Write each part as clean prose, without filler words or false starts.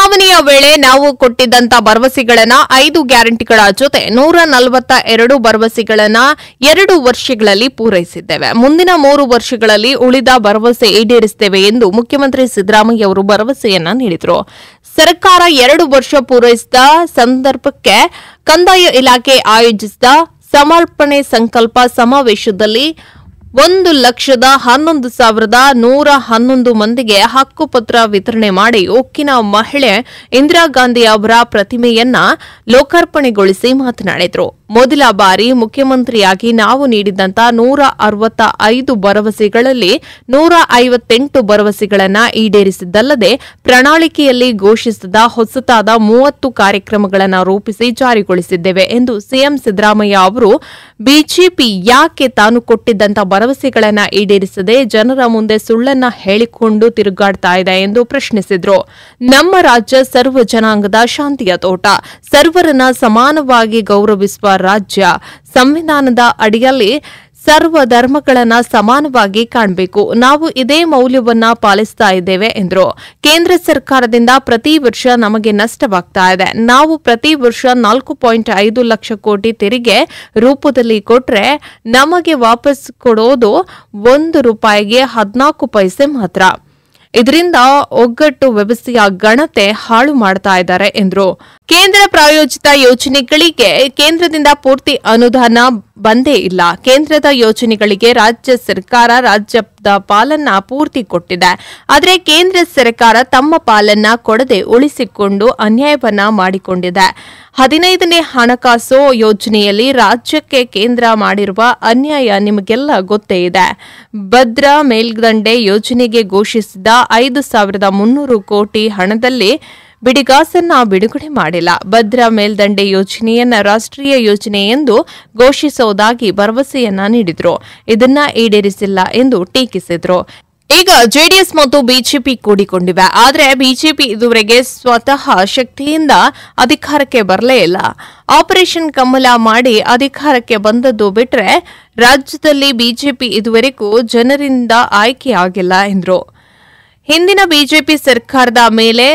ಚುನಾವಣೆಯ ವೇಳೆ ನಾವು ಕೊಟ್ಟಿದ್ದಂತ ಭರವಸೆಗಳನ್ನ 5 ಗ್ಯಾರಂಟಿಗಳ ಜೊತೆ 142 ಭರವಸೆಗಳನ್ನ 2 ವರ್ಷಗಳಲ್ಲಿ ಪೂರೈಸಿದ್ದೇವೆ. ಮುಂದಿನ 3 ವರ್ಷಗಳಲ್ಲಿ ಉಳಿದ ಭರವಸೆ ಈಡೇರಿಸುತ್ತೇವೆ ಎಂದು ಮುಖ್ಯಮಂತ್ರಿ ಸಿದ್ದರಾಮಯ್ಯ ಅವರು ಭರವಸೆಯನ್ನ ನೀಡಿದರು. ಸರ್ಕಾರ 2 ವರ್ಷ ಪೂರೈಸಿದ ಸಂದರ್ಭಕ್ಕೆ ಕಂದಾಯ ಇಲಾಖೆ ಆಯೋಜಿಸಿದ ಸಮರ್ಪಣೆ ಸಂಕಲ್ಪ ಸಮಾವೇಶದಲ್ಲಿ 1,11,111 ಮಂದಿಗೆ ಹಕ್ಕುಪತ್ರ ವಿತರಣೆ ಮಾಡಿ ಉಕ್ಕಿನ ಮಹಿಳೆ ಇಂದಿರಾ ಗಾಂಧಿ ಅವರ ಪ್ರತಿಮೆಯನ್ನ ಲೋಕಾರ್ಪಣೆಗೊಳಿಸಿ ಮಾತನಾಡಿದರು. ಮೊದಲ ಬಾರಿ ಮುಖ್ಯಮಂತ್ರಿಯಾಗಿ ನಾವು ನೀಡಿದಂತ 165 ಭರವಸೆಗಳಲ್ಲಿ 158 ಭರವಸೆಗಳನ್ನು ಈಡೇರಿಸಿದ್ದಲ್ಲದೆ ಪ್ರಣಾಳಿಕೆಯಲ್ಲಿ ಘೋಷಿಸಿದ ಹೊಸತಾದ 30 ಕಾರ್ಯಕ್ರಮಗಳನ್ನು ರೂಪಿಸಿ ಜಾರಿಗೊಳಿಸಿದ್ದೇವೆ ಎಂದು ಸಿಎಂ ಸಿದ್ದರಾಮಯ್ಯ ಅವರು ಬಿಜೆಪಿ ಯಾಕೆ ತಾನು ಕೊಟ್ಟಿದ್ದಂತ ಭರವಸೆಗಳನ್ನು ಈಡೇರಿಸದೆ ಜನರ ಮುಂದೆ ಸುಳ್ಳನ್ನ ಹೇಳಿಕೊಂಡು ತಿರುಗಾಡ್ತಾ ಇದೆ ಎಂದು ಪ್ರಶ್ನಿಸಿದರು. ನಮ್ಮ ರಾಜ್ಯ ಸರ್ವ ಜನಾಂಗದ ಶಾಂತಿಯ ತೋಟ, ಸರ್ವರನ್ನ ಸಮಾನವಾಗಿ ಗೌರವಿಸುವ ರಾಜ್ಯ, ಸಂವಿಧಾನದ ಅಡಿಯಲ್ಲಿ ಸರ್ವ ಧರ್ಮಗಳನ್ನ ಸಮಾನವಾಗಿ ಕಾಣಬೇಕು. ನಾವು ಇದೇ ಮೌಲ್ಯವನ್ನ ಪಾಲಿಸ್ತಾ ಇದ್ದೇವೆ ಎಂದರು. ಕೇಂದ್ರ ಸರ್ಕಾರದಿಂದ ಪ್ರತಿ ವರ್ಷ ನಮಗೆ ನಷ್ಟವಾಗ್ತಾ ಇದೆ. ನಾವು ಪ್ರತಿ ವರ್ಷ 4.5 ಲಕ್ಷ ಕೋಟಿ ತೆರಿಗೆ ರೂಪದಲ್ಲಿ ಕೊಟ್ರೆ ನಮಗೆ ವಾಪಸ್ ಕೊಡೋದು ₹1 14 ಪೈಸೆ ಮಾತ್ರ. ಇದರಿಂದ ಒಗ್ಗಟ್ಟು ವ್ಯವಸ್ಥೆಯ ಗಣತೆ ಹಾಳು ಮಾಡ್ತಾ ಇದ್ದಾರೆ ಎಂದರು. ಕೇಂದ್ರ ಪ್ರಾಯೋಜಿತ ಯೋಜನೆಗಳಿಗೆ ಕೇಂದ್ರದಿಂದ ಪೂರ್ತಿ ಅನುದಾನ ಬಂದೇ ಇಲ್ಲ. ಕೇಂದ್ರದ ಯೋಜನೆಗಳಿಗೆ ರಾಜ್ಯ ಸರ್ಕಾರ ರಾಜ್ಯದ ಪಾಲನ್ನ ಪೂರ್ತಿ ಕೊಟ್ಟಿದೆ. ಆದರೆ ಕೇಂದ್ರ ಸರ್ಕಾರ ತಮ್ಮ ಪಾಲನ್ನ ಕೊಡದೆ ಉಳಿಸಿಕೊಂಡು ಅನ್ಯಾಯವನ್ನ ಮಾಡಿಕೊಂಡಿದೆ. 15ನೇ ಹಣಕಾಸು ಯೋಜನೆಯಲ್ಲಿ ರಾಜ್ಯಕ್ಕೆ ಕೇಂದ್ರ ಮಾಡಿರುವ ಅನ್ಯಾಯ ನಿಮಗೆಲ್ಲ ಗೊತ್ತೇ ಇದೆ. ಭದ್ರಾ ಮೇಲ್ದಂಡೆ ಯೋಜನೆಗೆ ಘೋಷಿಸಿದ 5,300 ಕೋಟಿ ಹಣದಲ್ಲಿ ಬಿಡಿಗಾಸನ್ನ ಬಿಡುಗಡೆ ಮಾಡಿಲ್ಲ. ಭದ್ರಾ ಮೇಲ್ದಂಡೆ ಯೋಜನೆಯನ್ನ ರಾಷ್ಟ್ರೀಯ ಯೋಜನೆ ಎಂದು ಘೋಷಿಸುವುದಾಗಿ ಭರವಸೆಯನ್ನ ನೀಡಿದ್ರು. ಇದನ್ನ ಈಡೇರಿಸಿಲ್ಲ ಎಂದು ಟೀಕಿಸಿದ್ರು. ಈಗ ಜೆಡಿಎಸ್ ಮತ್ತು ಬಿಜೆಪಿ ಕೂಡಿಕೊಂಡಿವೆ. ಆದರೆ ಬಿಜೆಪಿ ಇದುವರೆಗೆ ಸ್ವತಃ ಶಕ್ತಿಯಿಂದ ಅಧಿಕಾರಕ್ಕೆ ಬರಲೇ ಇಲ್ಲ. ಆಪರೇಷನ್ ಕಮಲ ಮಾಡಿ ಅಧಿಕಾರಕ್ಕೆ ಬಂದದ್ದು ಬಿಟ್ರೆ ರಾಜ್ಯದಲ್ಲಿ ಬಿಜೆಪಿ ಇದುವರೆಗೂ ಜನರಿಂದ ಆಯ್ಕೆಯಾಗಿಲ್ಲ ಎಂದರು. ಹಿಂದಿನ ಬಿಜೆಪಿ ಸರ್ಕಾರದ ಮೇಲೆ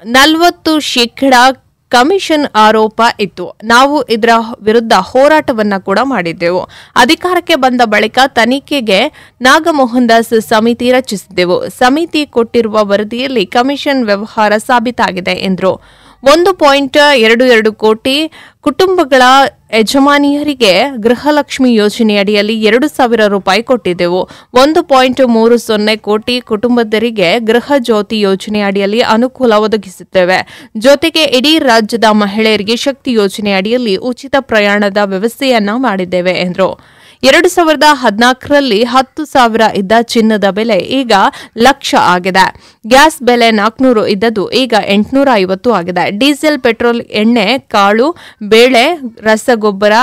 40% ಕಮಿಷನ್ ಆರೋಪ ಇತ್ತು. ನಾವು ಇದರ ವಿರುದ್ಧ ಹೋರಾಟವನ್ನ ಕೂಡ ಮಾಡಿದ್ದೆವು. ಅಧಿಕಾರಕ್ಕೆ ಬಂದ ಬಳಿಕ ತನಿಖೆಗೆ ನಾಗಮೋಹನ್ ದಾಸ್ ಸಮಿತಿ ರಚಿಸಿದ್ದೆವು. ಸಮಿತಿ ಕೊಟ್ಟಿರುವ ವರದಿಯಲ್ಲಿ ಕಮಿಷನ್ ವ್ಯವಹಾರ ಸಾಬೀತಾಗಿದೆ ಎಂದರು. 1.22 ಕೋಟಿ ಕುಟುಂಬಗಳ ಯಜಮಾನಿಯರಿಗೆ ಗೃಹಲಕ್ಷ್ಮಿ ಯೋಜನೆಯಡಿಯಲ್ಲಿ ₹2,000 ಕೊಟ್ಟಿದ್ದೆವು. 1.30 ಕೋಟಿ ಕುಟುಂಬದರಿಗೆ ಗೃಹ ಜ್ಯೋತಿ ಯೋಜನೆ ಅಡಿಯಲ್ಲಿ ಅನುಕೂಲ ಒದಗಿಸುತ್ತೇವೆ. ಜೊತೆಗೆ ಇಡೀ ರಾಜ್ಯದ ಮಹಿಳೆಯರಿಗೆ ಶಕ್ತಿ ಯೋಜನೆ ಅಡಿಯಲ್ಲಿ ಉಚಿತ ಪ್ರಯಾಣದ ವ್ಯವಸ್ಥೆಯನ್ನ ಮಾಡಿದ್ದೇವೆ ಎಂದರು. 2014ರಲ್ಲಿ 10,000 ಇದ್ದ ಚಿನ್ನದ ಬೆಲೆ ಈಗ 1,00,000 ಆಗಿದೆ. ಗ್ಯಾಸ್ ಬೆಲೆ 400 ಇದ್ದದ್ದು ಈಗ 850 ಆಗಿದೆ. ಡೀಸೆಲ್, ಪೆಟ್ರೋಲ್, ಎಣ್ಣೆ, ಕಾಳು, ಬೇಳೆ, ರಸಗೊಬ್ಬರ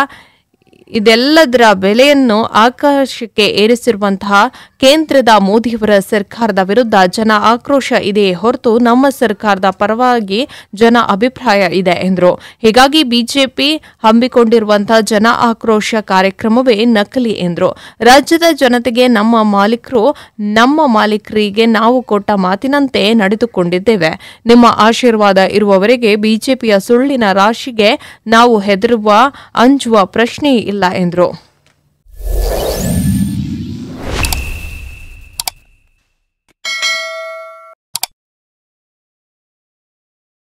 ಇದೆಲ್ಲದರ ಬೆಲೆಯನ್ನು ಆಕಾಶಕ್ಕೆ ಏರಿಸಿರುವಂತಹ ಕೇಂದ್ರದ ಮೋದಿಯವರ ಸರ್ಕಾರದ ವಿರುದ್ಧ ಜನ ಆಕ್ರೋಶ ಇದೆಯೇ ಹೊರತು ನಮ್ಮ ಸರ್ಕಾರದ ಪರವಾಗಿ ಜನ ಅಭಿಪ್ರಾಯ ಇದೆ ಎಂದರು. ಹೀಗಾಗಿ ಬಿಜೆಪಿ ಹಮ್ಮಿಕೊಂಡಿರುವಂತಹ ಜನ ಆಕ್ರೋಶ ಕಾರ್ಯಕ್ರಮವೇ ನಕಲಿ ಎಂದರು. ರಾಜ್ಯದ ಜನತೆಗೆ ನಮ್ಮ ಮಾಲೀಕರಿಗೆ ನಾವು ಕೊಟ್ಟ ಮಾತಿನಂತೆ ನಡೆದುಕೊಂಡಿದ್ದೇವೆ. ನಿಮ್ಮ ಆಶೀರ್ವಾದ ಇರುವವರೆಗೆ ಬಿಜೆಪಿಯ ಸುಳ್ಳಿನ ರಾಶಿಗೆ ನಾವು ಹೆದರುವ ಅಂಜುವ ಪ್ರಶ್ನೆ ಇಲ್ಲ ಎಂದರು.